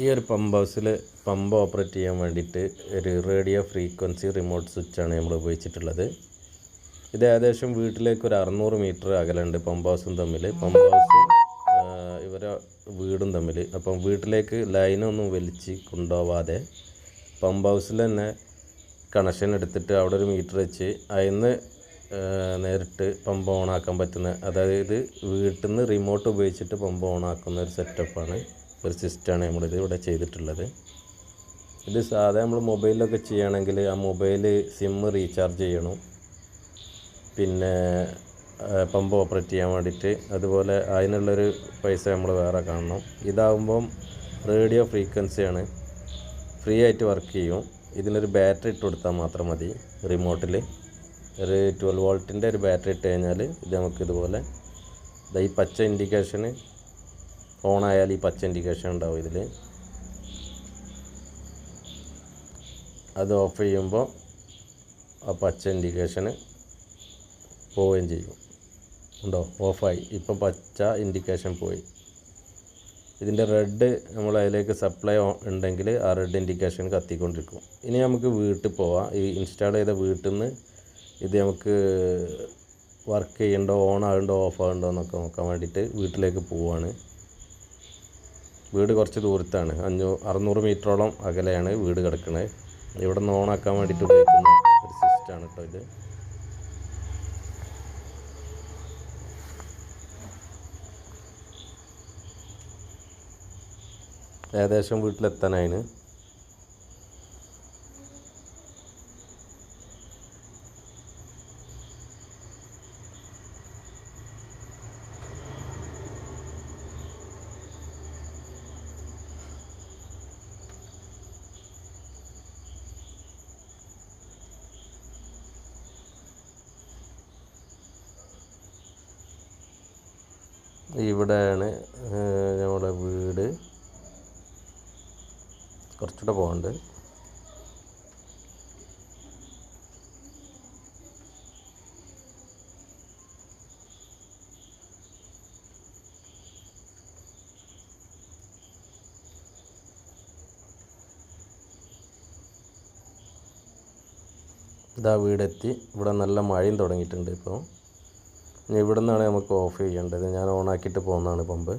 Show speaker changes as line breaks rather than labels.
ഈ ഒരു പമ്പ് ഹൗസിൽ പമ്പ് ഓപ്പറേറ്റ് ചെയ്യാൻ വേണ്ടിയിട്ട് ഒരു റേഡിയോ ഫ്രീക്വൻസി റിമോട്ട് സ്വിച്ചാണ് നമ്മൾ ഉപയോഗിച്ചിട്ടുള്ളത്. ഇത് ഏകദേശം വീട്ടിലേക്ക് ഒരു 600 മീറ്റർ അകലുണ്ട് പമ്പ് ഹൗസും തമ്മിൽ, പമ്പ് ഹൗസും ഇവരെ വീടും തമ്മിൽ. അപ്പം വീട്ടിലേക്ക് ലൈനൊന്നും വലിച്ച് കൊണ്ടുപോവാതെ പമ്പ് ഹൗസിൽ തന്നെ കണക്ഷൻ എടുത്തിട്ട് അവിടെ ഒരു മീറ്റർ വെച്ച് അതിന് നേരിട്ട് പമ്പ് ഓണാക്കാൻ പറ്റുന്ന, അതായത് വീട്ടിൽ നിന്ന് റിമോട്ട് ഉപയോഗിച്ചിട്ട് പമ്പ് ഓണാക്കുന്ന ഒരു സെറ്റപ്പാണ്, ഒരു സിസ്റ്റമാണ് നമ്മളിത് ഇവിടെ ചെയ്തിട്ടുള്ളത്. ഇത് സാധാരണ നമ്മൾ മൊബൈലിലൊക്കെ ചെയ്യുകയാണെങ്കിൽ ആ മൊബൈൽ സിം റീചാർജ് ചെയ്യണം, പിന്നെ പമ്പ് ഓപ്പറേറ്റ് ചെയ്യാൻ വേണ്ടിയിട്ട്. അതുപോലെ അതിനുള്ളൊരു പൈസ നമ്മൾ വേറെ കാണണം. ഇതാകുമ്പം റേഡിയോ ഫ്രീക്വൻസിയാണ്, ഫ്രീ ആയിട്ട് വർക്ക് ചെയ്യും. ഇതിനൊരു ബാറ്ററി ഇട്ട് കൊടുത്താൽ മാത്രം മതി. റിമോട്ടിൽ ഒരു 12 വോൾട്ടിൻ്റെ ഒരു ബാറ്ററി ഇട്ട് കഴിഞ്ഞാൽ ഇത് നമുക്ക് ഇതുപോലെ ഈ പച്ച ഇൻഡിക്കേഷന് ഓണായാൽ ഈ പച്ച ഇൻഡിക്കേഷൻ ഉണ്ടാവും ഇതിൽ. അത് ഓഫ് ചെയ്യുമ്പോൾ ആ പച്ച ഇൻഡിക്കേഷന് പോവുകയും ചെയ്യും. ഉണ്ടോ, ഓഫായി. ഇപ്പം പച്ച ഇൻഡിക്കേഷൻ പോയി. ഇതിൻ്റെ റെഡ് നമ്മൾ അതിലേക്ക് സപ്ലൈ ഉണ്ടെങ്കിൽ ആ റെഡ് ഇൻഡിക്കേഷൻ കത്തിക്കൊണ്ടിരിക്കും. ഇനി നമുക്ക് വീട്ടിൽ പോവാം. ഈ ഇൻസ്റ്റാൾ ചെയ്ത വീട്ടിൽ നിന്ന് ഇത് നമുക്ക് വർക്ക് ചെയ്യണ്ടോ, ഓൺ ആകുന്നുണ്ടോ, ഓഫ് ആകുന്നുണ്ടോ എന്നൊക്കെ നോക്കാൻ വേണ്ടിയിട്ട് വീട്ടിലേക്ക് പോവുകയാണ്. വീട് കുറച്ച് ദൂരത്താണ്, 600 മീറ്ററോളം അകലെയാണ് വീട് കിടക്കുന്നത്. ഇവിടെ നിന്ന് ഓണാക്കാൻ വേണ്ടിയിട്ട് ഉപയോഗിക്കുന്ന ഒരു സിസ്റ്റമാണ് കേട്ടോ ഇത്. ഏകദേശം വീട്ടിലെത്താനായിന്. ഇവിടെയാണ് നമ്മുടെ വീട്. കുറച്ചുകൂടെ പോകണ്ട്. ഇതാ വീടെത്തി. ഇവിടെ നല്ല മഴയും തുടങ്ങിയിട്ടുണ്ട് ഇപ്പോൾ. ഇനി ഇവിടെ നിന്നാണ് നമുക്ക് ഓഫ് ചെയ്യേണ്ടത്. ഞാൻ ഓണാക്കിയിട്ട് പോകുന്നതാണ് പമ്പ്.